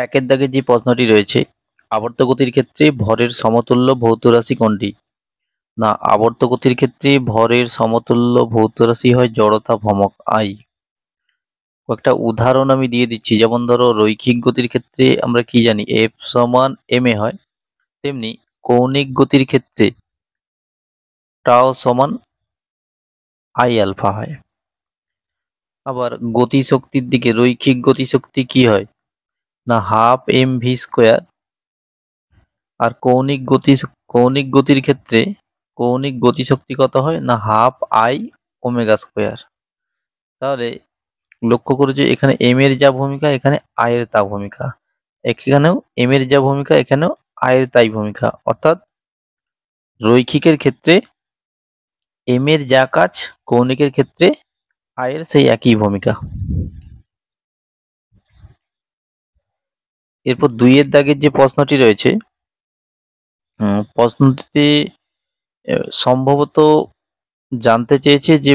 একের দাগে যে প্রশ্নটি রয়েছে, আবর্ত গতির ক্ষেত্রে ভরের সমতুল্য ভৌত রাশি কোনটি? না, আবর্ত গতির ক্ষেত্রে ভরের সমতুল্য ভৌত রাশি হয় জড়তা ভ্রমক আই। কয়েকটা উদাহরণ আমি দিয়ে দিচ্ছি, যেমন ধরো রৈখিক গতির ক্ষেত্রে আমরা কি জানি এফ সমান এম এ হয়, তেমনি কৌণিক গতির ক্ষেত্রে টাও সমান আই আলফা হয়। আবার গতিশক্তির দিকে রৈখিক গতিশক্তি কি হয়? না হাফ এম ভি স্কোয়ার। আর কৌণিক গতির ক্ষেত্রে কৌণিক গতিশক্তি কত হয়? না হাফ আই ওমেগা স্কোয়ার। তাহলে লক্ষ্য করো যে এখানে এম এর যা ভূমিকা এখানে আই এর তা ভূমিকা, এখানেও এম এর যা ভূমিকা এখানেও আই এর তাই ভূমিকা। অর্থাৎ রৈখিকের ক্ষেত্রে এম এর যা কাজ কৌণিকের ক্ষেত্রে আই এর সেই একই ভূমিকা। এরপর 2 এর দাগের যে প্রশ্নটি রয়েছে, প্রশ্নটিতে সম্ভবত জানতে চেয়েছে যে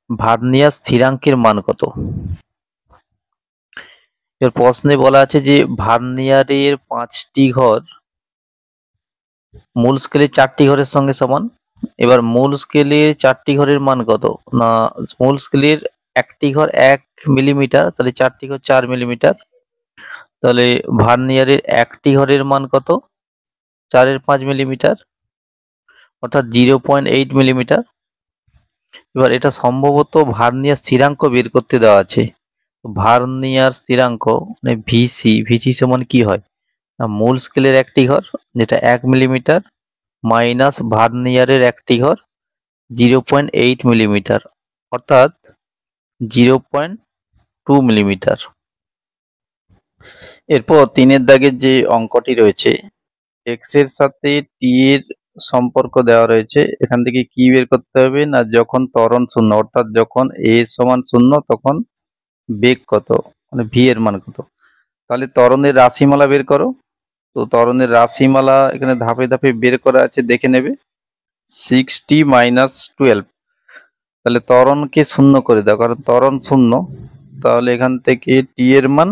ভার্নিয়ার স্থিরাঙ্কের মান কত। এর প্রশ্নে বলা আছে যে ভার্নিয়ারের 5টি ঘর মূল স্কেলের 4টি ঘরের সঙ্গে সমান। এবার মূল স্কেলের 4টি ঘরের মান কত? না মূল স্কেলের একটি ঘর 1 মিলিমিটার, তাহলে 4টি ঘর 4 মিলিমিটার। তাহলে ভার্নিয়ারের একটি ঘরের মান কত? 4 এর 5 মিলিমিটার, অর্থাৎ 0.8 মিলিমিটার। এবার এটা সম্ভবত ভার্নিয়ার স্থিরাঙ্ক বের করতে দেওয়া আছে। ভার্নিয়ার স্থিরাঙ্ক মানে ভিসি সমান কি হয়? না মূল স্কেলের একটি ঘর যেটা 1 মিলিমিটার মাইনাস ভার্নিয়ারের একটি ঘর 0.8 মিলিমিটার, অর্থাৎ 0.2 মিলিমিটার। এরপর 3 এর দাগের যে অঙ্কটি রয়েছে, এক্স এর সাথে টি এর সম্পর্ক দেওয়া রয়েছে। এখান থেকে কি বের করতে হবে? না যখন ত্বরণ শূন্য, অর্থাৎ যখন এ সমান শূন্য তখন বেগ কত, মানে ভি এর মান কত। তাহলে ত্বরণের রাশিমালা বের করো। তো ত্বরণের রাশিমালা এখানে ধাপে ধাপে বের করা আছে, দেখে নেবে। 6t মাইনাস 12, তাহলে ত্বরণকে শূন্য করে দাও, কারণ ত্বরণ শূন্য। তাহলে এখান থেকে টি এর মান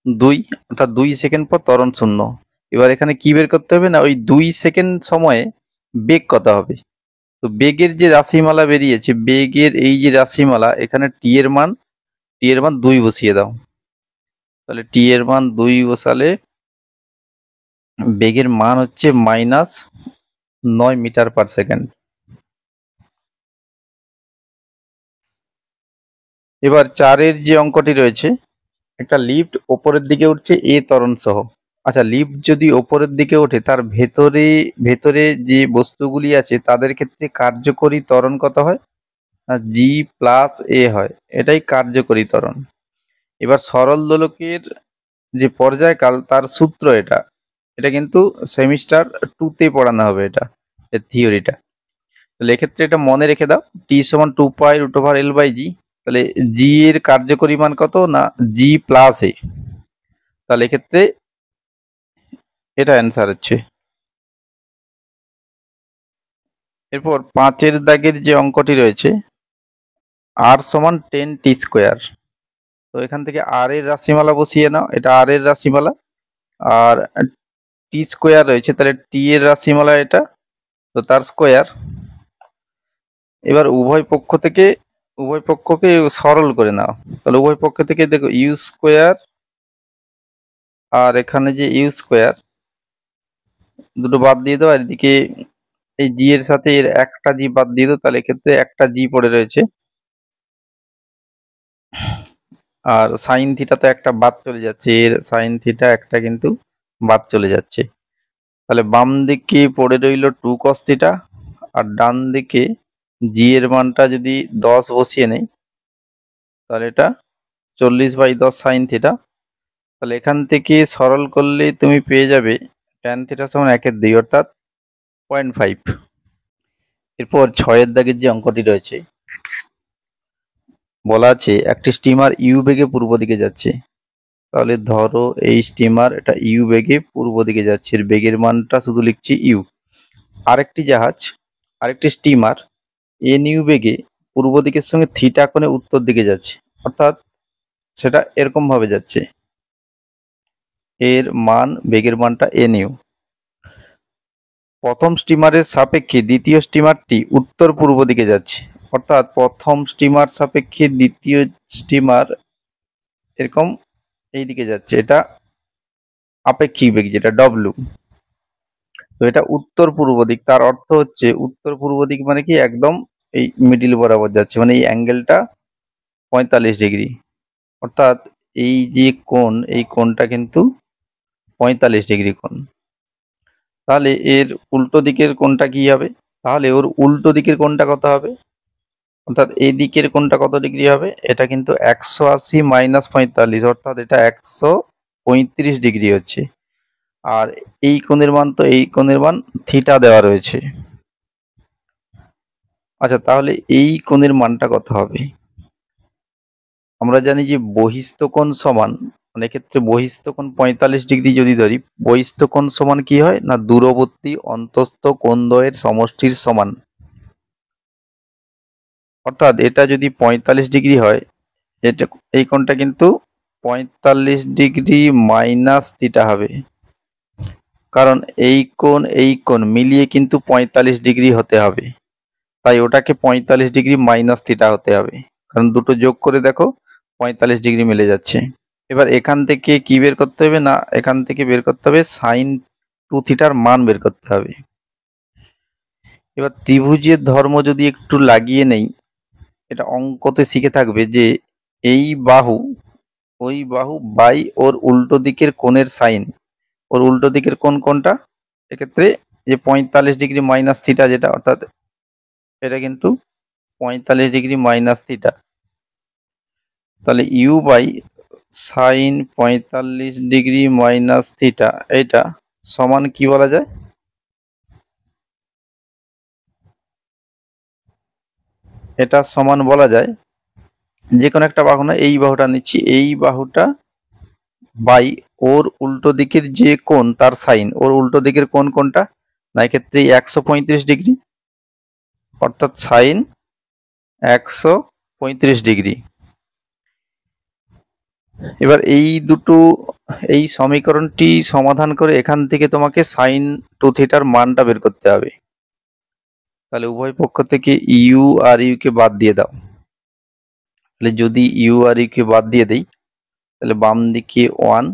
2, অর্থাৎ 2 সেকেন্ড পর ত্বরণ শূন্য। এবার এখানে কি বের করতে হবে? না ওই 2 সেকেন্ড সময়ে বেগ কত হবে। তো বেগের যে রাশিমালা বেরিয়েছে, বেগের এই যে রাশিমালা, এখানে টি এর মান 2 বসিয়ে দাও। তাহলে টি এর মান 2 বসালে বেগের মান হচ্ছে -9 মিটার পার সেকেন্ড। এবার 4-এর যে অঙ্কটি রয়েছে, একটা লিফট ওপরের দিকে উঠছে এ ত্বরণ সহ। আচ্ছা, লিফট যদি ওপরের দিকে ওঠে তার ভেতরে যে বস্তুগুলি আছে তাদের ক্ষেত্রে কার্যকরী ত্বরণ কত হয়? না জি প্লাস এ হয়, এটাই কার্যকরী ত্বরণ। এবার সরল দোলকের যে পর্যায়কাল তার সূত্র এটা কিন্তু সেমিস্টার 2-তে পড়ানো হবে, এটা এর থিওরিটা। তাহলে এক্ষেত্রে এটা মনে রেখে দাও, টি সমান 2π√L/g। তাহলে জি এর কার্যকরী মান কত? না জি প্লাস এ। তাহলে এক্ষেত্রে এটা অ্যান্সার হচ্ছে। এরপর 5-এর দাগের যে অঙ্কটি রয়েছে, আর সমান 10t²। তো এখান থেকে আর এর রাশিমালা বসিয়ে নাও, এটা আর এর রাশিমালা, আর টি স্কোয়ার রয়েছে, তাহলে টি এর রাশিমালা এটা, তো তার স্কোয়ার। এবার উভয় পক্ষকে সরল করে নাও। তাহলে উভয় পক্ষ থেকে দেখো ইউ স্কোয়ার আর এখানে যে ইউ স্কোয়ার দুটো বাদ দিয়ে দাও, আর এদিকে এই জি এর সাথে এর একটা জি বাদ দিয়ে দাও, তাহলে এক্ষেত্রে একটা জি পড়ে রয়েছে। আর সাইন থিটা তো একটা বাদ চলে যাচ্ছে, এর সাইন থিটা একটা কিন্তু বাদ চলে যাচ্ছে। তাহলে বাম দিকে পড়ে রইল 2 cos থিটা, আর ডান দিকে জি এর মানটা যদি 10 বসিয়ে নেই, তাহলে এটা 40/10 সাইন থিটা। তাহলে এখান থেকে সরল করলেই তুমি পেয়ে যাবে ট্যান থিটা সমান 1/2, অর্থাৎ 0.5। এরপর 6-এর দাগের যে অঙ্কটি রয়েছে, বলা আছে একটি স্টিমার ইউ বেগে পূর্ব দিকে যাচ্ছে। তাহলে ধরো এই স্টিমার এটা ইউ বেগে পূর্ব দিকে যাচ্ছে, এর বেগের মানটা শুধু লিখছি ইউ। আরেকটি স্টিমার এন ইউ বেগে পূর্ব দিকের সঙ্গে থিটা কোণে উত্তর দিকে যাচ্ছে, অর্থাৎ সেটা এরকম ভাবে যাচ্ছে। এর মান, বেগের মানটা এনইউ। প্রথম স্টিমারের সাপেক্ষে দ্বিতীয় স্টিমারটি উত্তর পূর্ব দিকে যাচ্ছে, অর্থাৎ প্রথম স্টিমার সাপেক্ষে দ্বিতীয় স্টিমার এরকম এই দিকে যাচ্ছে, এটা আপেক্ষিক বেগ যেটা ডব্লু। তো এটা উত্তর পূর্ব দিক, তার অর্থ হচ্ছে উত্তর পূর্ব দিক মানে কি একদম এই মিডিল বরাবর যাচ্ছে, মানে এই অ্যাঙ্গেলটা 45 ডিগ্রি, অর্থাৎ এই যে কোণ, এই কোণটা কিন্তু 45 ডিগ্রি কোণ। তাহলে এর উল্টো দিকের কোণটা কি হবে? তাহলে ওর উল্টো দিকের কোণটা কত হবে? অর্থাৎ এই দিকের কোণটা কত ডিগ্রি হবে? এটা কিন্তু 180 মাইনাস 45, অর্থাৎ এটা 135 ডিগ্রি হচ্ছে। আর এই কোণের মান, তো এই কোণের মান থিটা দেওয়া রয়েছে। আচ্ছা, তাহলে এই কোণের মানটা কত হবে? আমরা জানি যে বহিস্থ কোণ সমান, মানে ক্ষেত্রে বহিস্থ কোণ 45 ডিগ্রি যদি ধরি, বহিস্থ কোণ সমান কি হয় না দূরবর্তী অন্তস্থ কোণদ্বয়ের সমষ্টির সমান। অর্থাৎ এটা যদি 45 ডিগ্রি হয়, এটা এই কোণটা কিন্তু 45 ডিগ্রি মাইনাস থিটা হবে, কারণ এই কোণ মিলিয়ে কিন্তু 45 ডিগ্রি হতে হবে, তাই ওটাকে 45 ডিগ্রি মাইনাস থিটা হতে হবে, কারণ দুটো যোগ করে দেখো 45 ডিগ্রি মিলে যাচ্ছে। এবার এখান থেকে কি বের করতে হবে? না এখান থেকে বের করতে হবে সাইন 2 থিটার মান বের করতে হবে। এবার ত্রিভুজের ধর্ম যদি একটু লাগিয়ে নেই, এটা অঙ্কতে শিখে থাকবে যে এই বাহু, ওই বাহু বাই ওর উল্টো দিকের কোণের সাইন, ওর উল্টো দিকের কোণ কোনটা? এক্ষেত্রে যে 45 ডিগ্রি মাইনাস থিটা যেটা, অর্থাৎ এটা কিন্তু 45 ডিগ্রি মাইনাস থিটা। তাহলে u by sine 45 degree minus theta, এটা সমান কি বলা যায়? এটা সমান বলা যায় যে কোনো একটা বাহু, না এই বাহুটা নিচ্ছি, এই বাহুটা বাই ওর উল্টো দিকের যে কোণ তার সাইন, ওর উল্টো দিকের কোণ কোনটা? না এক্ষেত্রে 135 ডিগ্রি, অর্থাৎ সাইন 135 ডিগ্রি। এবার এই দুটো, এই সমীকরণটি সমাধান করে এখান থেকে তোমাকে সাইন 2 থিটার মানটা বের করতে হবে। তাহলে উভয় পক্ষ থেকে ইউ আর ইউ কে বাদ দিয়ে দাও। তাহলে যদি ইউ আর ইউ কে বাদ দিয়ে দেই, তাহলে বাম দিকে 1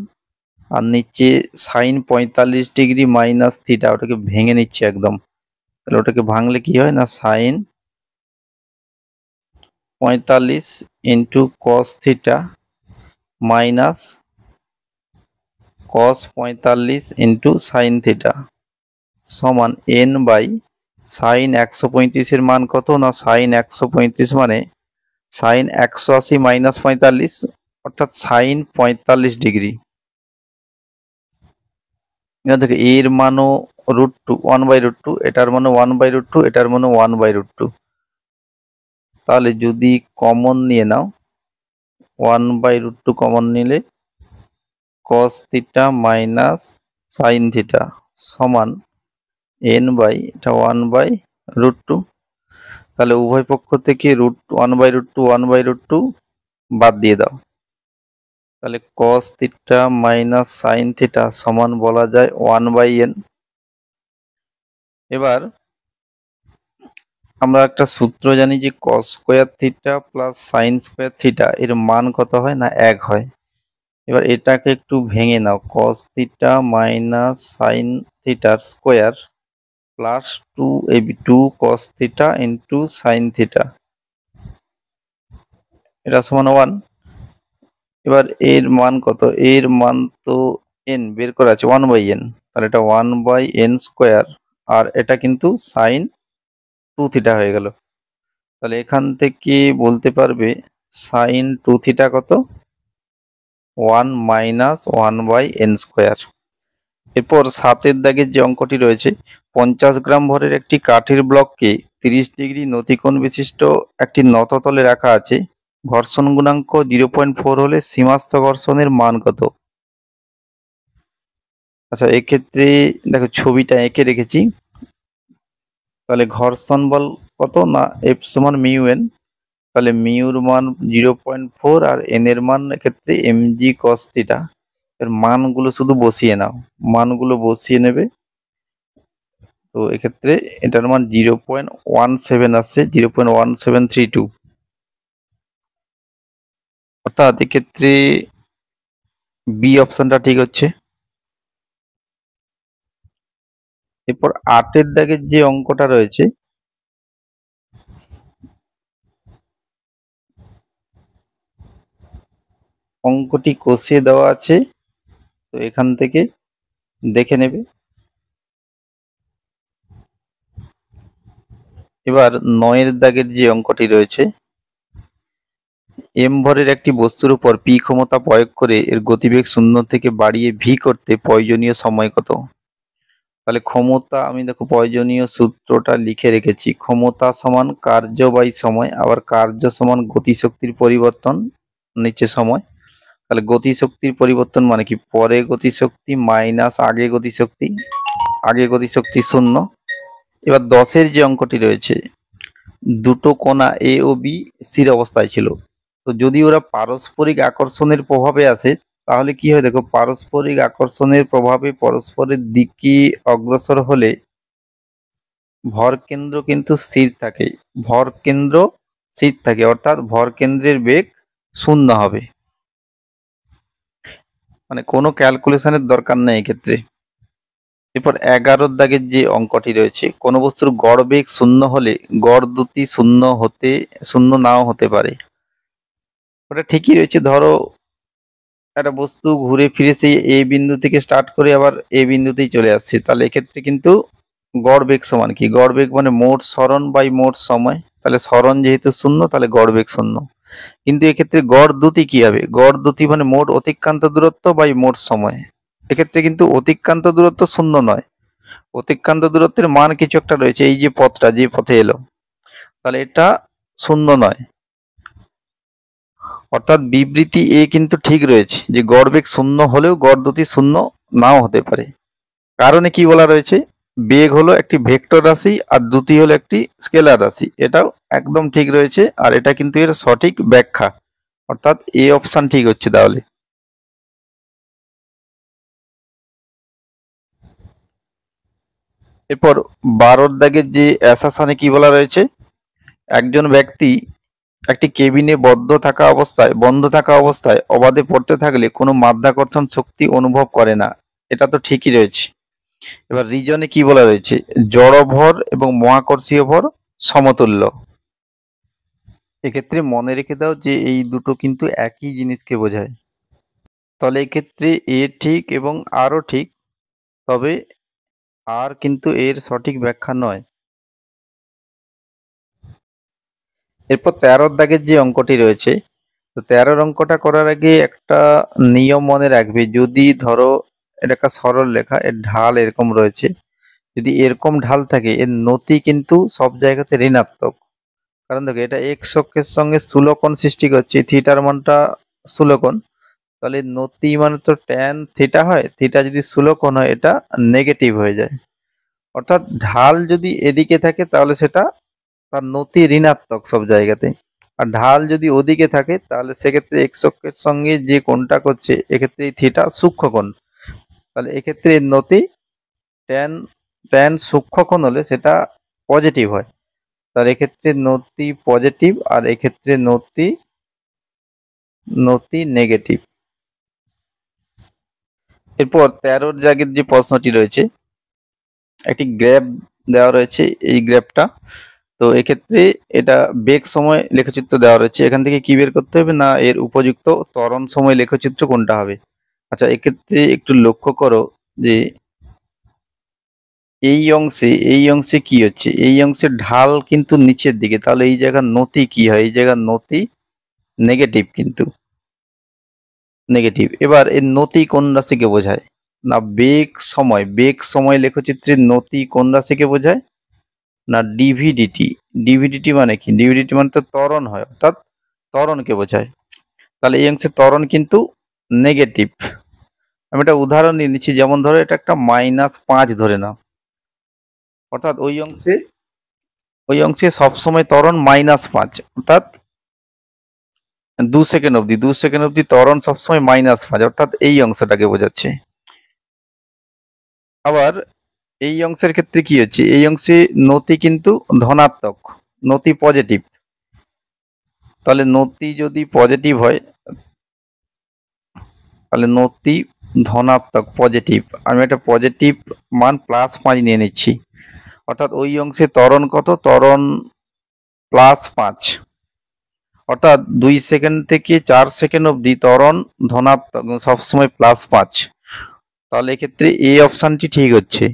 আর নিচে সাইন 45 ডিগ্রি মাইনাস থিটা, ওটাকে ভেঙে নিচ্ছে একদম। তাহলে ওটাকে ভাঙলে কি হয় না sine 45 into cos theta minus cos 45 into sine theta সমান এন বাই সাইন 135 এর মান কত? না সাইন 135 মানে সাইন 180 মাইনাস 45, অর্থাৎ সাইন 45 ডিগ্রি। এখান থেকে এর মানও √2, 1/√2, এটার মানও 1/√2, এটার মানও 1/√2। তাহলে যদি কমন নিয়ে নাও, 1/√2 কমন নিলে cos theta minus sine theta সমান n বাই এটা 1/√2। তাহলে উভয় পক্ষ থেকে 1/√2 বাদ দিয়ে দাও, তাহলে cos theta minus sine theta সমান বলা যায় 1/n। এবার আমরা একটা সূত্র জানি যে cos square theta plus sine square theta এর মান কত হয়? না 1 হয়। এবার এটাকে একটু ভেঙে নাও, cos থিটা মাইনাস সাইন থিটার square plus 2 cos theta into sine theta, এটা সমান 1। এবার এর মান কত? এর মান তো n বের করা আছে 1/n, তাহলে এটা 1/n স্কোয়ার, আর এটা কিন্তু সাইন 2 থিটা হয়ে গেল। তাহলে এখান থেকে বলতে পারবে সাইন 2 থিটা কত? 1 মাইনাস 1/n স্কোয়ার। এরপর 7 দাগের যে অঙ্কটি রয়েছে, 50 গ্রাম ভরের একটি কাঠের ব্লককে 30 ডিগ্রি নতিকোণ বিশিষ্ট একটি নততলে রাখা আছে, ঘর্ষণ গুণাঙ্ক 0.4 হলে সীমাস্থ ঘর্ষণের মান কত? আচ্ছা, এক্ষেত্রে দেখো ছবিটা এঁকে রেখেছি, তাহলে ঘর্ষণ বল কত? না এফ সমান মিউ এন, তাহলে মিউর মান 0.4 আর এন এর মান এক্ষেত্রে mg cos থিটা। এর মানগুলো শুধু বসিয়ে নাও, মানগুলো বসিয়ে নেবে। তো এক্ষেত্রে এটার মান 0.17 আসছে, 0.1732, অর্থাৎ এক্ষেত্রে বি অপশনটা ঠিক হচ্ছে। এরপর 8-এর দাগের যে অঙ্কটা রয়েছে, অঙ্কটি কষিয়ে দেওয়া আছে, তো এখান থেকে দেখে নেবে। এবার 9-এর দাগের যে অঙ্কটি রয়েছে, এম ভরের একটি বস্তুর উপর পি ক্ষমতা প্রয়োগ করে এর গতিবেগ 0 থেকে বাড়িয়ে ভি করতে প্রয়োজনীয় সময় কত? তাহলে ক্ষমতা, আমি দেখো প্রয়োজনীয় সূত্রটা লিখে রেখেছি, ক্ষমতা সমান কার্য বাই সময়, আবার কার্য সমান গতিশক্তির পরিবর্তন, নিচে সময়। তাহলে গতিশক্তির পরিবর্তন মানে কি, পরে গতিশক্তি মাইনাস আগে গতিশক্তি, আগে গতিশক্তি 0। এবার 10-এর যে অঙ্কটি রয়েছে, দুটো কণা এ ও বি স্থির অবস্থায় ছিল, তো যদি ওরা পারস্পরিক আকর্ষণের প্রভাবে আসে তাহলে কি হয় দেখো, পারস্পরিক আকর্ষণের প্রভাবে পরস্পরের দিকে অগ্রসর হলে ভর কেন্দ্র কিন্তু স্থির থাকে, ভর কেন্দ্র স্থির থাকে, অর্থাৎ ভর কেন্দ্রের বেগ 0 হবে, মানে কোনো ক্যালকুলেশনের দরকার নেই এক্ষেত্রে। এরপর 11-র দাগের যে অঙ্কটি রয়েছে, কোন বস্তুর গড় বেগ 0 হলে গড় দ্রুতি 0 নাও হতে পারে। ওটা ঠিকই রয়েছে, ধরো একটা বস্তু ঘুরে ফিরে সেই এ বিন্দু থেকে স্টার্ট করে আবার এ বিন্দুতেই চলে আসছে, তাহলে এক্ষেত্রে কিন্তু গড় বেগ সমান কি, গড় বেগ মানে মোট সরণ বাই মোট সময়, তাহলে সরণ যেহেতু 0 তাহলে গড় বেগ 0। কিন্তু এক্ষেত্রে গড় দ্রুতি কি হবে, গড় দ্রুতি মানে মোট অতিক্রান্ত দূরত্ব বাই মোট সময়। এক্ষেত্রে কিন্তু অতিক্রান্ত দূরত্ব 0 নয়, অতিক্রান্ত দূরত্বের মান কিছু একটা রয়েছে, এই যে পথটা যে পথে এলো, তাহলে এটা 0 নয়, অর্থাৎ বিবৃতি এ কিন্তু ঠিক রয়েছে যে গড়বেগ 0 হলেও গড় দ্রুতি 0 নাও হতে পারে। কারণে কি বলা রয়েছে, বেগ হলো একটি ভেক্টর রাশি আর দ্রুতি হলো একটি স্কেলার রাশি, এটাও একদম ঠিক রয়েছে, আর এটা কিন্তু এর সঠিক ব্যাখ্যা, অর্থাৎ এ অপশন ঠিক হচ্ছে তাহলে। এরপর 12-র দাগের যে অ্যাসাশনে কি বলা রয়েছে, একজন ব্যক্তি একটি কেবিনে বন্ধ থাকা অবস্থায় অবাধে পড়তে থাকলে কোনো মাধ্যাকর্ষণ শক্তি অনুভব করে না, এটা তো ঠিকই রয়েছে। এবার রিজনে কি বলা রয়েছে, জড় ভর এবং মহাকর্ষীয় ভর সমতুল্য। এক্ষেত্রে মনে রেখে দাও যে এই দুটো কিন্তু একই জিনিসকে বোঝায়, তাহলে এক্ষেত্রে এ ঠিক এবং আরও ঠিক, তবে আর কিন্তু এর সঠিক ব্যাখ্যা নয়। এরপর 13-র দাগের যে অঙ্কটি রয়েছে, তো 13-র অঙ্কটা করার আগে একটা নিয়ম মনে রাখবে, যদি ধরো এটা একটা সরল রেখা, এর ঢাল এরকম রয়েছে, যদি এরকম ঢাল থাকে এর নতি কিন্তু সব জায়গাতে ঋণাত্মক, কারণ দেখো এটা এক্স অক্ষের সঙ্গে স্থূলকোণ সৃষ্টি করছে, থিটার মানটা স্থূলকোণ, তাহলে নতি মানে তো ট্যান থিটা হয়, থিটা যদি স্থূলকোণ হয় এটা নেগেটিভ হয়ে যায়, অর্থাৎ ঢাল যদি এদিকে থাকে তাহলে সেটা তার নতি ঋণাত্মক সব জায়গাতে, আর ঢাল যদি ওদিকে থাকে তাহলে সেক্ষেত্রে এক্স অক্ষের সঙ্গে যে কোণটা করছে এক্ষেত্রে এই থিটা সূক্ষ্মকোণ, তাহলে এক্ষেত্রে এর নতি ট্যান ট্যান সূক্ষ্মকোণ হলে সেটা পজিটিভ হয়, তাহলে এক্ষেত্রে নতি পজিটিভ আর এক্ষেত্রে নতি নেগেটিভ। এরপর 13-র জায়গার যে প্রশ্নটি রয়েছে, একটি গ্রাফ দেওয়া রয়েছে, এই গ্রাফটা, তো এক্ষেত্রে এটা বেগ সময় লেখচিত্র দেওয়া রয়েছে, এখান থেকে কি বের করতে হবে না এর উপযুক্ত ত্বরণ সময় লেখচিত্র কোনটা হবে। আচ্ছা, এক্ষেত্রে একটু লক্ষ্য করো যে এই অংশে কি হচ্ছে, এই অংশের ঢাল কিন্তু নিচের দিকে, তাহলে এই জায়গার নতি কি হয়, এই জায়গার নতি নেগেটিভ, কিন্তু নেগেটিভ। এবার এর নতি কোন রাশিকে বোঝায় না, বেগ সময় লেখচিত্রের নতি কোন রাশিকে বোঝায় না ডিভিডিটি। ডিভিডিটি মানে কি, ডিভিডিটি মানে তো ত্বরণ হয়, অর্থাৎ ত্বরণকে বোঝায়, তাহলে এই অংশে ত্বরণ কিন্তু নেগেটিভ। আমি একটা উদাহরণ নিয়ে নিচ্ছি, যেমন ধরো এটা একটা -5 ধরে নাও, অর্থাৎ ওই অংশে সবসময় ত্বরণ -5, অর্থাৎ 2 সেকেন্ড অবধি ত্বরণ সবসময় -5, অর্থাৎ এই অংশটাকে বোঝাচ্ছে। আবার এই অংশের ক্ষেত্রে কি হচ্ছে, এই অংশে নতি কিন্তু ধনাত্মক, নতি পজিটিভ। তাহলে নতি যদি পজিটিভ হয়, তাহলে নতি ধনাত্মক পজিটিভ, আমি একটা পজিটিভ মান +5 নিয়ে নিচ্ছি, অর্থাৎ ওই অংশে ত্বরণ কত, ত্বরণ +5, অর্থাৎ 2 সেকেন্ড থেকে 4 সেকেন্ড অবধি ত্বরণ ধনাত্মক সবসময় +5। তাহলে এক্ষেত্রে এই অপশানটি ঠিক হচ্ছে।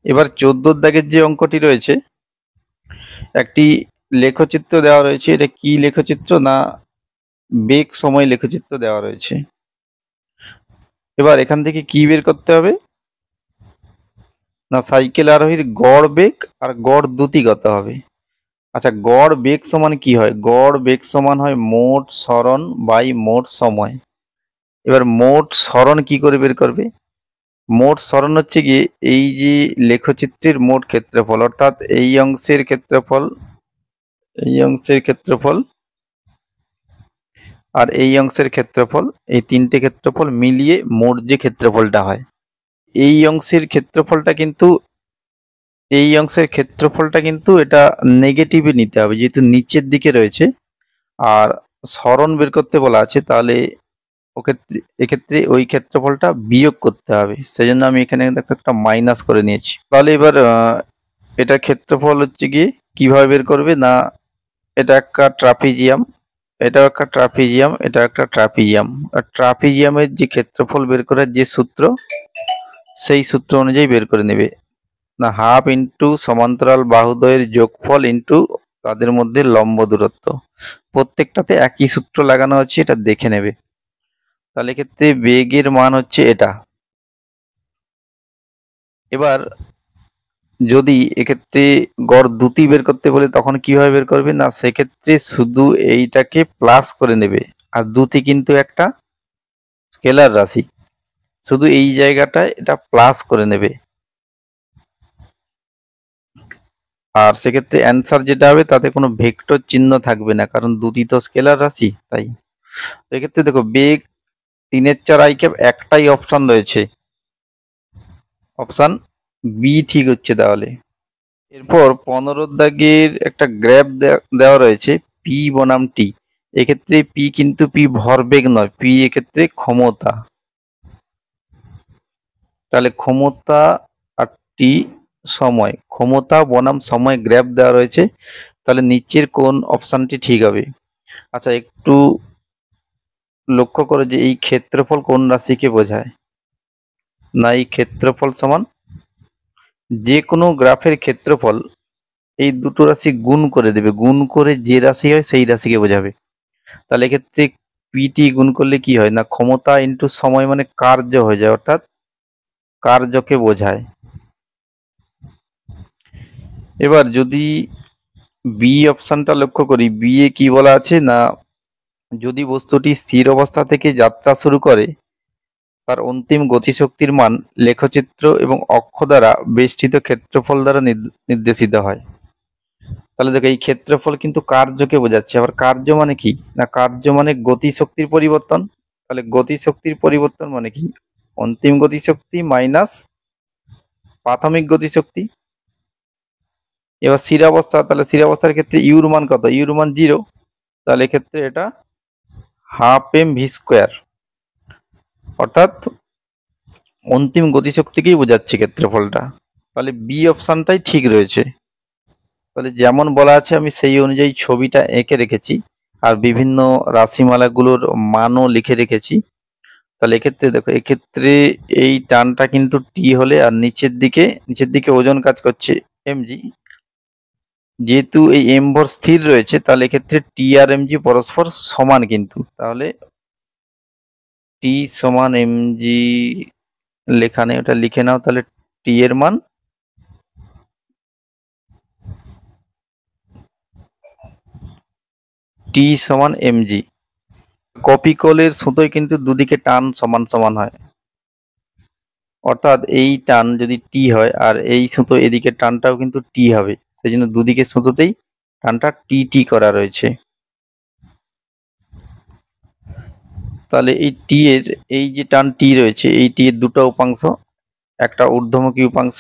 এবার 14 দাগের যে অঙ্কটি রয়েছে, একটি লেখচিত্র দেওয়া রয়েছে। এটা কি লেখচিত্র না, বেগ সময় লেখচিত্র দেওয়া রয়েছে। এবার এখান থেকে কি বের করতে হবে না, সাইকেল আরোহীর গড় বেগ আর গড় দ্রুতি কত হবে। আচ্ছা, গড় বেগ সমান কি হয়, গড় বেগ সমান হয় মোট সরণ বাই মোট সময়। এবার মোট সরণ কি করে বের করবে, মোট সরণ হচ্ছে গিয়ে এই যে লেখচিত্রের মোট ক্ষেত্রফল, অর্থাৎ এই অংশের ক্ষেত্রফল, এই অংশের ক্ষেত্রফল আর এই অংশের ক্ষেত্রফল, এই তিনটে ক্ষেত্রফল মিলিয়ে মোট যে ক্ষেত্রফলটা হয়। এই অংশের ক্ষেত্রফলটা কিন্তু, এই অংশের ক্ষেত্রফলটা কিন্তু এটা নেগেটিভে নিতে হবে, যেহেতু নিচের দিকে রয়েছে আর সরণ বের করতে বলা আছে, তাহলে এক্ষেত্রে ওই ক্ষেত্রফলটা বিয়োগ করতে হবে। সেজন্য আমি এখানে একটা মাইনাস করে নিয়েছি। তাহলে এবার এটা ক্ষেত্রফল হচ্ছে গিয়ে কিভাবে বের করবে না, এটা একটা ট্রাপিজিয়াম, এটা একটা ট্রাপিজিয়াম, এটা একটা ট্রাপিজিয়াম। আর ট্রাপিজিয়ামের যে ক্ষেত্রফল বের করার যে সূত্র, সেই সূত্র অনুযায়ী বের করে নেবে না, হাফ ইন্টু সমান্তরাল বাহুদ্বয়ের যোগফল ইন্টু তাদের মধ্যে লম্ব দূরত্ব। প্রত্যেকটাতে একই সূত্র লাগানো আছে, এটা দেখে নেবে। তাহলে ক্ষেত্রে বেগের মান হচ্ছে এটা। এবার যদি এক্ষেত্রে গড় দ্রুতি বের করতে বলে তখন কিভাবে বের করবে না, সেক্ষেত্রে শুধু এইটাকে প্লাস করে নেবে, আর দ্রুতি কিন্তু একটা স্কেলার রাশি, শুধু এই জায়গাটায় এটা প্লাস করে নেবে। আর সেক্ষেত্রে অ্যান্সার যেটা হবে তাতে কোনো ভেক্টর চিহ্ন থাকবে না, কারণ দ্রুতি তো স্কেলার রাশি। তাই এক্ষেত্রে দেখো বেগ 3/4 একটাই অপশন রয়েছে, অপশন বি ঠিক হচ্ছে তাহলে। এরপর 15 দাগের একটা গ্রাফ দেওয়া রয়েছে পি বনাম টি। এক্ষেত্রে পি কিন্তু পি ভরবেগ নয়, পি এক্ষেত্রে ক্ষমতা। তাহলে ক্ষমতা আর টি সময়, ক্ষমতা বনাম সময় গ্রাফ দেওয়া রয়েছে, তাহলে নিচের কোন অপশানটি ঠিক হবে। আচ্ছা, একটু লক্ষ্য করো যে এই ক্ষেত্রফল কোন রাশিকে বোঝায় না, এই ক্ষেত্রফল সমান যে কোনো গ্রাফের ক্ষেত্রফল এই দুটো রাশি গুণ করে দেবে, গুণ করে যে রাশি হয় সেই রাশিকে বোঝাবে। তাহলে এক্ষেত্রে পিটি গুণ করলে কি হয় না, ক্ষমতা ইন্টু সময় মানে কার্য হয়ে যায়, অর্থাৎ কার্যকে বোঝায়। এবার যদি বি অপশনটা লক্ষ্য করি, বি এ কি বলা আছে না, যদি বস্তুটি স্থির অবস্থা থেকে যাত্রা শুরু করে তার অন্তিম গতিশক্তির মান লেখচিত্র এবং অক্ষ দ্বারা বেষ্টিত ক্ষেত্রফল দ্বারা নির্দেশিত হয়। তাহলে দেখো এই ক্ষেত্রফল কিন্তু কার্যকে বোঝাচ্ছে। আবার কার্য মানে কি না, কার্য মানে গতিশক্তির পরিবর্তন। তাহলে গতিশক্তির পরিবর্তন মানে কি, অন্তিম গতিশক্তি মাইনাস প্রাথমিক গতিশক্তি। এবার স্থিরাবস্থা, তাহলে স্থিরাবস্থার ক্ষেত্রে ইউর মান কত, ইউর মান 0, তাহলে এক্ষেত্রে এটা ½ mv², অর্থাৎ অন্তিম গতিশক্তিকেই বোঝাচ্ছে ক্ষেত্রফলটা। তাহলে বি অপশানটাই ঠিক রয়েছে। তাহলে যেমন বলা আছে আমি সেই অনুযায়ী ছবিটা এঁকে রেখেছি আর বিভিন্ন রাশিমালাগুলোর মানও লিখে রেখেছি। তাহলে এক্ষেত্রে দেখো, এক্ষেত্রে এই টানটা কিন্তু টি হলে আর নিচের দিকে ওজন কাজ করছে এমজি, যেহেতু এই এম ভর স্থির রয়েছে তাহলে এক্ষেত্রে টি আর এমজি পরস্পর সমান কিন্তু, তাহলে টি সমান এমজি লেখা নেই, ওটা লিখে নাও। তাহলে টি এর মান টি সমান এমজি। কপি কলের সুতোয় কিন্তু দুদিকে টান সমান সমান হয়, অর্থাৎ এই টান যদি টি হয় আর এই সুতো এদিকে টানটাও কিন্তু টি হবে, সেই জন্য দুদিকে সুতোতেই টানটা টি টি করা রয়েছে। তাহলে এই টি এর এই যে টান টি রয়েছে, এই টি এর দুটো উপাংশ, একটা ঊর্ধ্বমুখী উপাংশ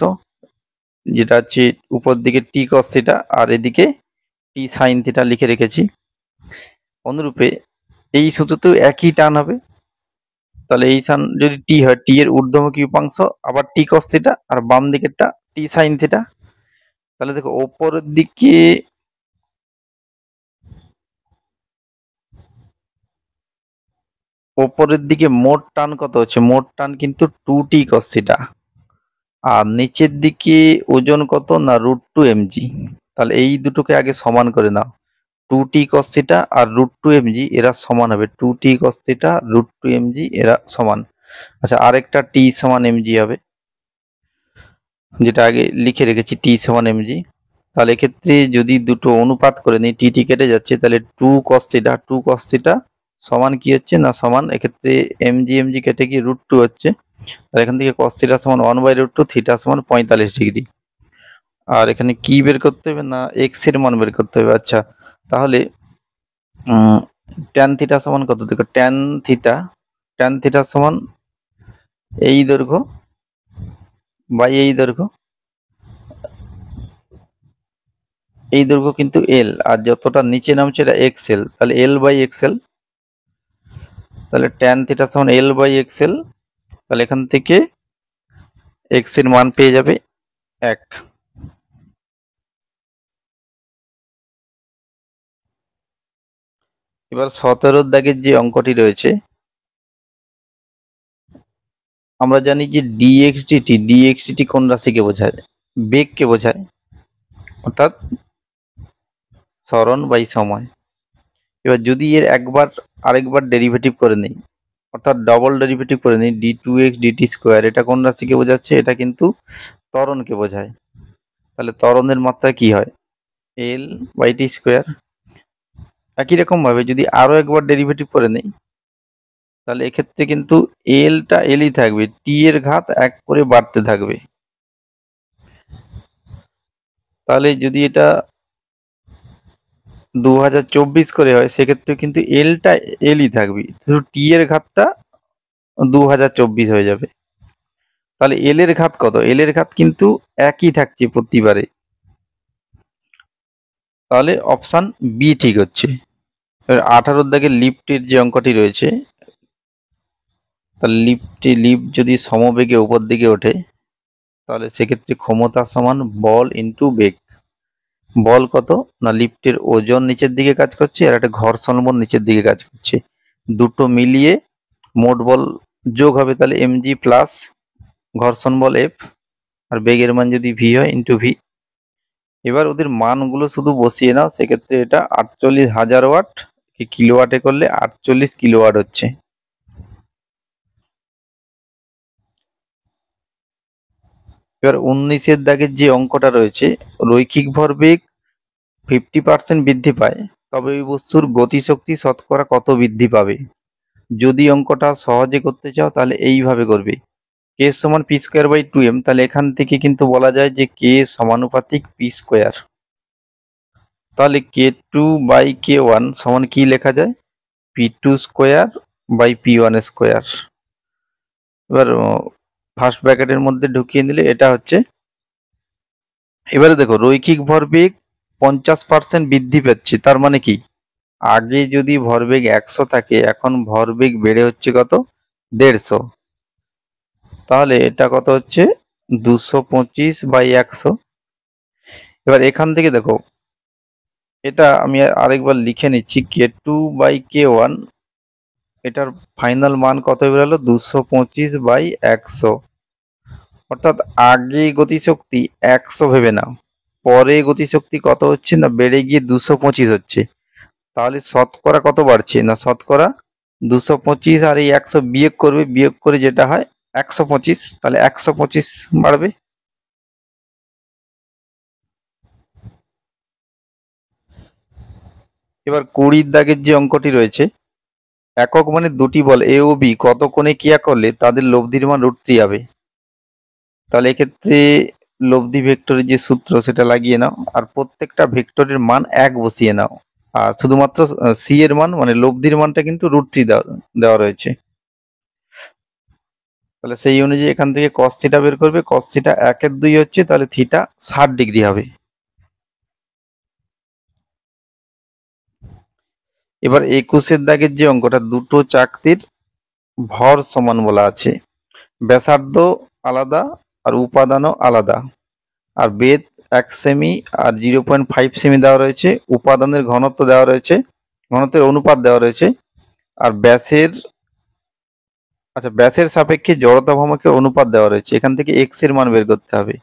যেটা হচ্ছে উপর দিকে টি কস থিটা আর এদিকে টি সাইন থিটা লিখে রেখেছি। অনুরূপে এই সূত্রতেও একই টান হবে। তাহলে এই টান যদি টি হয়, টি এর ঊর্ধ্বমুখী উপাংশ আবার টি কস থিটা আর বাম দিকেরটা টি সাইন থিটা। তাহলে দেখো ওপরের দিকে মোট টান কত হচ্ছে? মোট টান কিন্তু 2t cos থিটা। আর নিচের দিকে ওজন কত? না √2 mg। তাহলে এই দুটোকে আগে সমান করে নাও। 2t cos থিটা আর √2 mg এরা সমান হবে। 2t cos থিটা √2 mg এরা সমান। আচ্ছা, আরেকটা t সমান mg হবে, যেটা আগে লিখে রেখেছি t সমান mg। তাহলে এক্ষেত্রে যদি দুটো অনুপাত করে নিই, টি কেটে যাচ্ছে, তাহলে 2 cos থিটা সমান কি হচ্ছে? না সমান এক্ষেত্রে mg কেটে গিয়ে √2 হচ্ছে। আর এখান থেকে cos থিটা সমান 1/√2, থিটা সমান 45 ডিগ্রি। আর এখানে কি বের করতে হবে? না এক্স এর মান বের করতে হবে। আচ্ছা, তাহলে ট্যান থিটা সমান কত? দেখো ট্যান থিটা সমান এই দৈর্ঘ্য বাই এই দৈর্ঘ্য, এই দৈর্ঘ্য কিন্তু এল, আর যতটা নিচে নামছে এটা এক্সএল, তাহলে এল বাই এক্সএল। তাহলে ট্যান থিটা সমান এল বাই এক্সএল। তাহলে এখান থেকে এক্স এর মান পেয়ে যাবে 1। এবার 17 দাগের যে অঙ্কটি রয়েছে, আমরা জানি যে ডিএক্সডিটি কোন রাশিকে বোঝায়? বেগকে বোঝায়, অর্থাৎ সরণ বাই সময়। এবার যদি এর আরেকবার ডেরিভেটিভ করে নেই, অর্থাৎ ডবল ডেরিভেটিভ করে নিই, d2x dt স্কোয়ার, এটা কোন রাশিকে বোঝাচ্ছে? এটা কিন্তু ত্বরণকে বোঝায়। তাহলে ত্বরণের মাত্রা কি হয়? L by T square. একই রকম ভাবে যদি আরো একবার ডেরিভেটিভ করে নেই, তাহলে এক্ষেত্রে কিন্তু এলটা এলই থাকবে, টি এর ঘাত 1 করে বাড়তে থাকবে। তাহলে যদি এটা 2024 করে হয়, সেক্ষেত্রে কিন্তু এলটা এলই থাকবে, শুধু টি এর ঘাতটা 2024 হয়ে যাবে। তাহলে এল এর ঘাত কত? এল এর ঘাত কিন্তু একই থাকছে প্রতিবারে। তাহলে অপশান বি ঠিক হচ্ছে। 18 দাগে লিফটের যে অঙ্কটি রয়েছে, তাহলে লিফট যদি সমবেগে উপর দিকে ওঠে, তাহলে সেক্ষেত্রে ক্ষমতা সমান বল ইন্টু বেগ। বল কত? না লিফটের ওজন নিচের দিকে কাজ করছে আর একটা ঘর্ষণ বল নিচের দিকে কাজ করছে, দুটো মিলিয়ে মোট বল যোগ হবে। তাহলে mg প্লাস ঘর্ষণ বল F, আর বেগের মান যদি v হয় ইন্টু v। এবার ওদের মানগুলো শুধু বসিয়ে নাও, সেক্ষেত্রে এটা 48,000 ওয়াট, কিলোওয়াটে করলে 48 কিলোওয়াট হচ্ছে। এবার 19 দাগের যে অঙ্কটা রয়েছে, রৈখিক ভরবেগ 50% বৃদ্ধি পায়, তবে ওই বস্তুর গতিশক্তি শতকরা কত বৃদ্ধি পাবে? যদি অঙ্কটা সহজে করতে চাও তাহলে এইভাবে করবে, কে সমান পি স্কোয়ার বাই 2m। তাহলে এখান থেকে কিন্তু বলা যায় যে কে সমানুপাতিক পি স্কোয়ার। তাহলে k2 বাই k1 সমান কি লেখা যায়? p2 square by p1 square. এবার ফার্স্ট ব্র্যাকেটের মধ্যে ঢুকিয়ে নিলে এটা হচ্ছে। এবারে দেখো রৈখিক ভরবেগ 50% বৃদ্ধি পাচ্ছে, তার মানে কি? আগে যদি ভরবেগ 100 থাকে, এখন ভরবেগ বেড়ে হচ্ছে কত? 150। তাহলে এটা কত হচ্ছে? 225 বাই 100। এবার এখান থেকে দেখো, এটা আমি আরেকবার লিখে নিচ্ছি, k2 বাই k1, এটার ফাইনাল মান কত বেরোলো? 225 বাই 100। অর্থাৎ আগে গতিশক্তি 100 ভেবে নাও, পরে গতিশক্তি কত হচ্ছে? না বেড়ে গিয়ে 225 হচ্ছে। তাহলে শতকরা কত বাড়ছে? না শতকরা 225, আর এই 100 বিয়োগ করবে, বিয়োগ করে যেটা হয় 125, তাহলে 125 বাড়বে। এবার 20 দাগের যে অঙ্কটি রয়েছে, একক মানে দুটি বল এ ও বি কত কোণে ক্রিয়া করলে তাদের লব্ধির মান √3 হবে? তাহলে এক্ষেত্রে লব্ধি ভেক্টরের যে সূত্র সেটা লাগিয়ে নাও, আর প্রত্যেকটা ভেক্টরের মান 1 বসিয়ে নাও, আর শুধুমাত্র সি এর মান মানে লব্ধির মানটা কিন্তু √3 দেওয়া রয়েছে। তাহলে সেই অনুযায়ী এখান থেকে cos θ বের করবে। cos θ 1/2 হচ্ছে, তাহলে θ 60 ডিগ্রি হবে। এবার 21 দাগের যে অঙ্কটা, দুটো চাকতির ভর সমান বলা আছে, ব্যাসার্ধ আলাদা আর উপাদানও আলাদা, আর বেধ 1 সেমি আর 0.5 সেমি দেওয়া রয়েছে, উপাদানের ঘনত্ব দেওয়া রয়েছে, ঘনত্বের অনুপাত দেওয়া রয়েছে, আর ব্যাসের সাপেক্ষে জড়তা ভ্রামকের অনুপাত দেওয়া রয়েছে। এখান থেকে এক্স এর মান বের করতে হবে।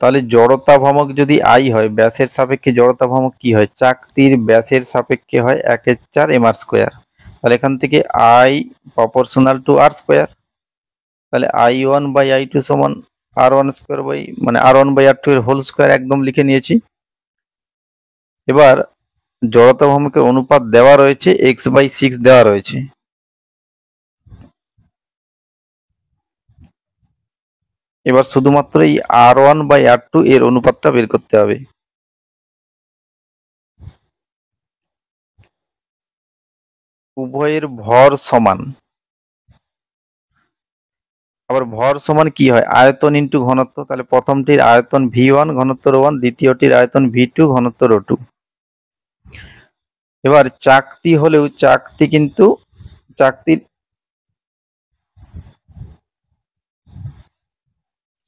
তাহলে জড়তা ভ্রামক যদি আই হয়, ব্যাসের সাপেক্ষে জড়তা ভ্রামক কি হয়? চাকতির ব্যাসের সাপেক্ষে হয় 1/4 mr²। তাহলে এখান থেকে I proportional to r square. তাহলে I1/I2 সমান R1² বাই মানে R1/R2 এর হোল স্কোয়ার একদম লিখে নিয়েছি। এবার জড়তা ভ্রামকের অনুপাত দেওয়া রয়েছে, x/6 দেওয়া রয়েছে। এবার শুধুমাত্র এই R1/R2 এর অনুপাতটা বের করতে হবে। উভয়ের ভর সমান। আবার ভর সমান কি হয়? আয়তন ইন্টু ঘনত্ব। তাহলে প্রথমটির আয়তন V1 ঘনত্ব ρ1, দ্বিতীয়টির আয়তন V2 ঘনত্ব ρ2। এবার চাকতি হলেও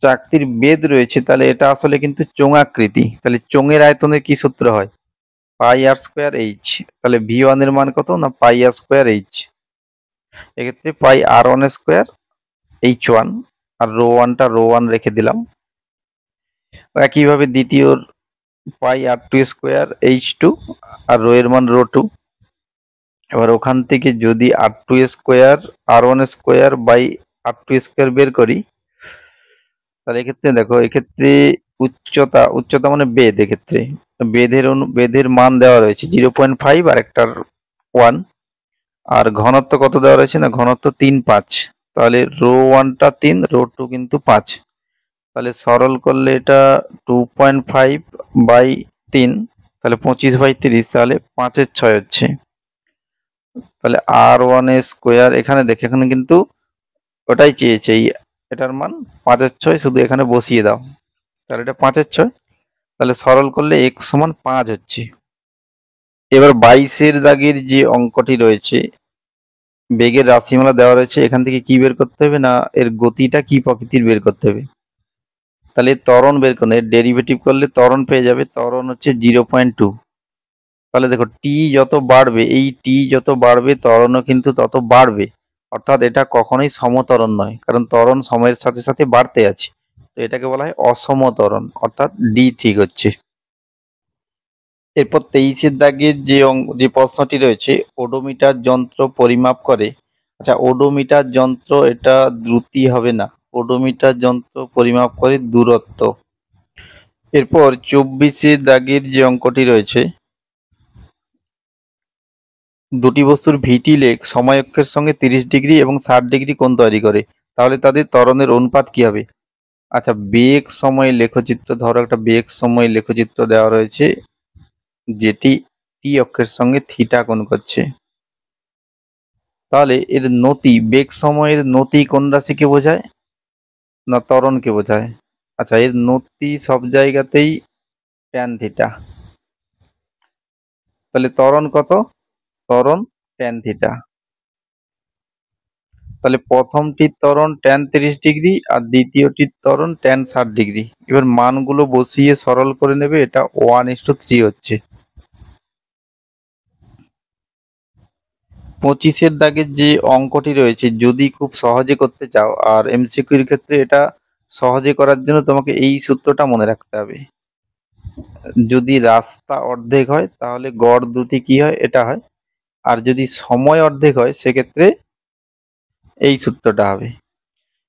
চাকতির বেধ রয়েছে, তাহলে এটা আসলে কিন্তু চোঙাকৃতি। তাহলে চোঙের আয়তনের কি সূত্র হয়? πr²h। তাহলে V1 এর মান কত? না πr²h। এক্ষেত্রে πr1² h1 আর ρ1টা ρ1 রেখে দিলাম। একইভাবে দ্বিতীয়র πr2² h2 আর রো এর মান ρ2। এবার ওখান থেকে যদি r1² বের করি, তাহলে এক্ষেত্রে দেখো, এক্ষেত্রে উচ্চতা মানে বেধ, এক্ষেত্রে বেধের মান দেওয়া রয়েছে 0.5 আর একটার 1। আর ঘনত্ব কত দেওয়া রয়েছে? না ঘনত্ব 3/5। তাহলে ρ1টা 3, ρ2 কিন্তু 5। তাহলে সরল করলে এটা 2.5/3, তাহলে 25/30, তাহলে 5/6 হচ্ছে। তাহলে R1² এখানে দেখে, এখানে কিন্তু ওটাই চেয়েছে, এটার মান 5/6, শুধু এখানে বসিয়ে দাও। তাহলে এটা 5/6, তাহলে সরল করলে x সমান 5 হচ্ছে। এবার 22 দাগের যে অঙ্কটি রয়েছে, বেগের রাশিমালা দেওয়া রয়েছে, এখান থেকে কি বের করতে হবে? না এর গতিটা কি প্রকৃতির বের করতে হবে। তাহলে ত্বরণ বের করলে ডেরিভেটিভ করলে ত্বরণ পেয়ে যাবে। ত্বরণ হচ্ছে 0.2। তাহলে দেখো, এই টি যত বাড়বে ত্বরণও কিন্তু তত বাড়বে। অর্থাৎ এটা কখনোই সমত্বরণ নয়, কারণ ত্বরণ সময়ের সাথে সাথে বাড়তে আছে। তো এটাকে বলা হয় অসমত্বরণ, অর্থাৎ ডি ঠিক হচ্ছে। এরপর 23 দাগের যে প্রশ্নটি রয়েছে, ওডোমিটার যন্ত্র পরিমাপ করে। আচ্ছা, ওডোমিটার যন্ত্র, এটা দ্রুতি হবে না, ওডোমিটার যন্ত্র পরিমাপ করে দূরত্ব। এরপর 24 দাগের যে অঙ্কটি রয়েছে, দুটি বস্তুর ভিটি লেগ সময় অক্ষের সঙ্গে 30 ডিগ্রি এবং 60 ডিগ্রি কোণ তৈরি করে, তাহলে তাদের ত্বরণের অনুপাত কি হবে? আচ্ছা, বেগ সময় লেখচিত্র, ধরো একটা বেগ সময় লেখচিত্র দেওয়া রয়েছে, যেটি টি অক্ষের সঙ্গে থিটা কোণ করছে। তাহলে এর নতি, বেগ সময়ের নতি কোন রাশিকে বোঝায়? না ত্বরণকে বোঝায়। আচ্ছা, এর নতি সব জায়গাতেই ট্যান থিটা। তাহলে ত্বরণ কত? ত্বরণ ট্যান থিটা। তাহলে প্রথমটির ত্বরণ ট্যান 30 ডিগ্রি আর দ্বিতীয়টির ত্বরণ ট্যান 60 ডিগ্রি। এবার মানগুলো বসিয়ে সরল করে নেবে, এটা 1:3 হচ্ছে। 25 দাগের যে অঙ্কটি রয়েছে, যদি খুব সহজে করতে চাও, আর এমসিকিউর ক্ষেত্রে এটা সহজে করার জন্য তোমাকে এই সূত্রটা মনে রাখতে হবে। যদি রাস্তা অর্ধেক হয় তাহলে গড় দ্রুতি কি হয়? এটা হয়। আর যদি সময় অর্ধেক হয় সেক্ষেত্রে এই সূত্রটা হবে।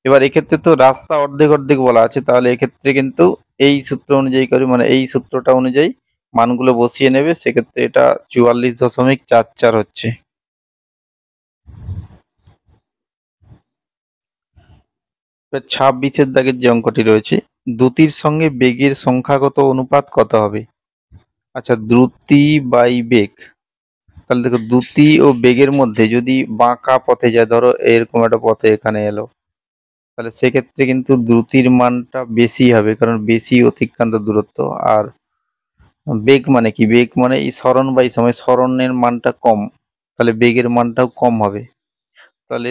এবার এক্ষেত্রে তো রাস্তা অর্ধেক অর্ধেক বলা আছে, তাহলে এক্ষেত্রে কিন্তু এই সূত্র অনুযায়ী করি, মানে এই সূত্রটা অনুযায়ী মানগুলো বসিয়ে নেবে, সেক্ষেত্রে এটা 44.44 হচ্ছে। এবার 26-এর দাগের যে অঙ্কটি রয়েছে, দ্রুতির সঙ্গে বেগের সংখ্যাগত অনুপাত কত হবে? আচ্ছা, দ্রুতি বাই বেগ। তাহলে দেখো, দ্রুতি ও বেগের মধ্যে যদি বাঁকা পথে যায়, ধরো এরকম একটা পথে এখানে এলো, তাহলে সেক্ষেত্রে কিন্তু দ্রুতির মানটা বেশি হবে, কারণ বেশি অতিক্রান্ত দূরত্ব। আর বেগ মানে কি? বেগ মানে এই সরণ বাই সময়, সরণের মানটা কম, তাহলে বেগের মানটাও কম হবে। তাহলে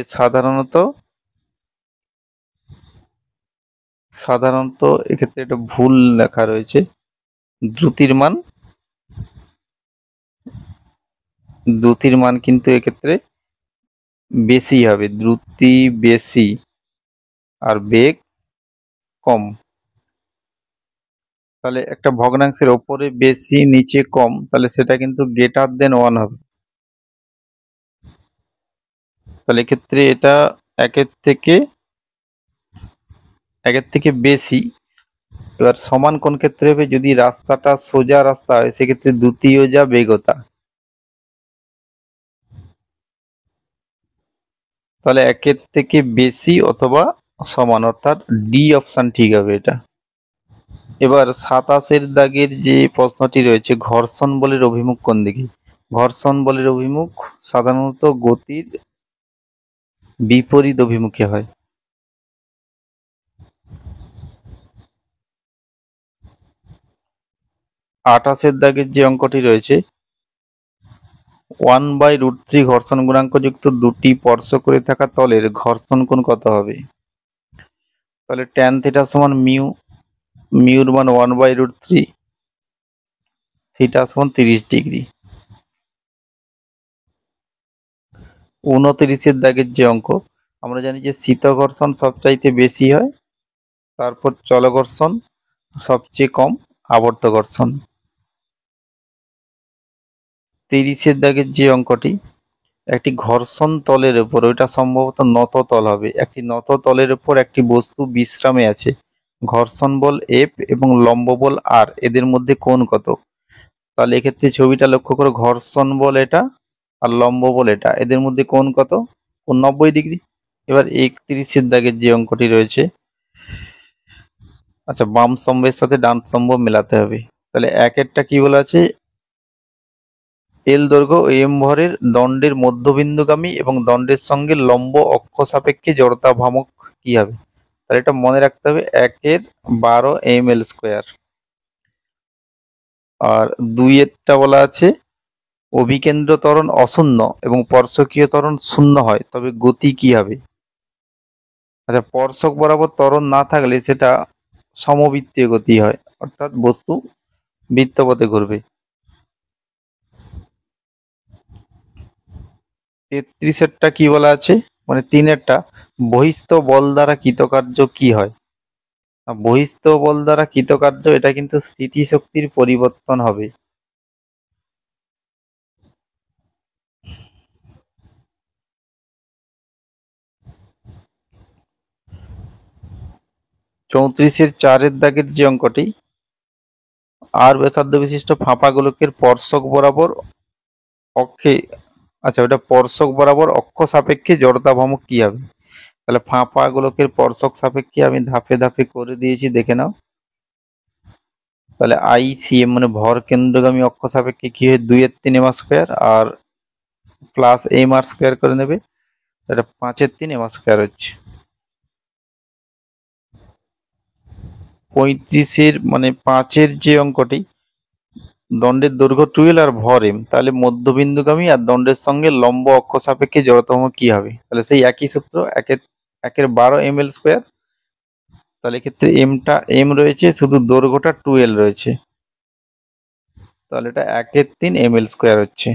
সাধারণত এক্ষেত্রে একটা ভুল লেখা রয়েছে। দ্রুতির মান কিন্তু এক্ষেত্রে বেশি হবে, দ্রুতি বেশি আর বেগ কম। তাহলে একটা ভগ্নাংশের ওপরে বেশি নিচে কম, তাহলে সেটা কিন্তু গ্রেটার দেন 1 হবে। তাহলে এক্ষেত্রে এটা একের থেকে বেশি। এবার সমান কোন ক্ষেত্রে হবে? যদি রাস্তাটা সোজা রাস্তা হয়, সেক্ষেত্রে দ্রুতিও যা বেগতা। তাহলে একের থেকে বেশি অথবা সমান, অর্থাৎ ডি অপশন ঠিক হবে এটা। এবার 27-এর দাগের যে প্রশ্নটি রয়েছে, ঘর্ষণ বলের অভিমুখ কোন দিকে? ঘর্ষণ বলের অভিমুখ সাধারণত গতির বিপরীত অভিমুখে হয়। 28-এর দাগের যে অঙ্কটি রয়েছে, 1/√3 ঘর্ষণ গুণাঙ্ক যুক্ত দুটি স্পর্শ করে থাকা তলের ঘর্ষণ কোণ কত হবে? তাহলে tan থিটা সমান মিউ, মিউর মান 1/√3, থিটা সমান 30 ডিগ্রি। 29-এর দাগের যে অঙ্ক, আমরা জানি যে শীত ঘর্ষণ সবচাইতে বেশি হয়, তারপর চলঘর্ষণ সবচেয়ে কম, আবর্ত ঘর্ষণ। 30-এর দাগের যে অঙ্কটি, একটি ঘর্ষণ তলের উপর, ওইটা সম্ভবত নত তল হবে, একটি নত তলের উপর একটি বস্তু বিশ্রামে আছে, ঘর্ষণ বল এফ এবং লম্ব বল আর, এদের মধ্যে কোণ কত? তাহলে এক্ষেত্রে ছবিটা লক্ষ্য করো, ঘর্ষণ বল এটা আর লম্ব বল এটা, এদের মধ্যে কোণ কত? কোণ 90 ডিগ্রি। এবার 31-এর দাগের যে অঙ্কটি রয়েছে, আচ্ছা, বাম স্তম্ভের সাথে ডান স্তম্ভ মেলাতে হবে। তাহলে একেরটা কি বলা আছে? এল দৈর্ঘ্য ও এম ভরের দণ্ডের মধ্যবিন্দুগামী এবং দণ্ডের সঙ্গে লম্ব অক্ষ সাপেক্ষে জড়তা ভ্রামক কি হবে? তাহলে এটা মনে রাখতে হবে, 1-এর 12 ml স্কোয়ার। আর 2-এরটা বলা আছে, অভিকেন্দ্র ত্বরণ অশূন্য এবং স্পর্শকীয় ত্বরণ শূন্য হয়, তবে গতি কি হবে? আচ্ছা, স্পর্শক বরাবর ত্বরণ না থাকলে সেটা সমবৃত্তীয় গতি হয়, অর্থাৎ বস্তু বৃত্তপথে ঘুরবে। 33-এরটা কি বলা আছে? মানে 3-এরটা, বহিস্থ বল দ্বারা কৃতকার্য কি হয়? বহিস্থ বল দ্বারা কৃতকার্য, এটা কিন্তু স্থিতিশক্তির পরিবর্তন হবে। 34-এর 4-এর দাগের যে অঙ্কটি, আর ব্যাসার্ধ বিশিষ্ট ফাঁপা গোলকের স্পর্শক বরাবর অক্ষে, আচ্ছা, ওটা স্পর্শক বরাবর অক্ষ সাপেক্ষে জড়তা ভ্রামক কি হবে? তাহলে ফাঁপা গোলকের স্পর্শক সাপেক্ষে আমি ধাপে ধাপে করে দিয়েছি, দেখে নাও। তাহলে ICM মানে ভর কেন্দ্রগামী অক্ষ সাপেক্ষে কি হয়? 2-এর 3 mr স্কোয়ার আর প্লাস mr স্কোয়ার করে নেবে, এটা 5-এর 3 mr স্কোয়ার হচ্ছে। 35-এর মানে 5-এর যে অঙ্কটি, দণ্ডের দৈর্ঘ্য 12 আর ভর m, তাহলে মধ্যবিন্দুগামী আর দণ্ডের সঙ্গে লম্ব অক্ষ সাপেক্ষে জড়তম কি হবে? তাহলে সেই একই সূত্র, 1-এর 12 ml স্কোয়ার। তাহলে এক্ষেত্রে এমটা m রয়েছে, শুধু দৈর্ঘ্যটা 2l রয়েছে, তাহলে এটা 1-এর 3 ml স্কোয়ার হচ্ছে।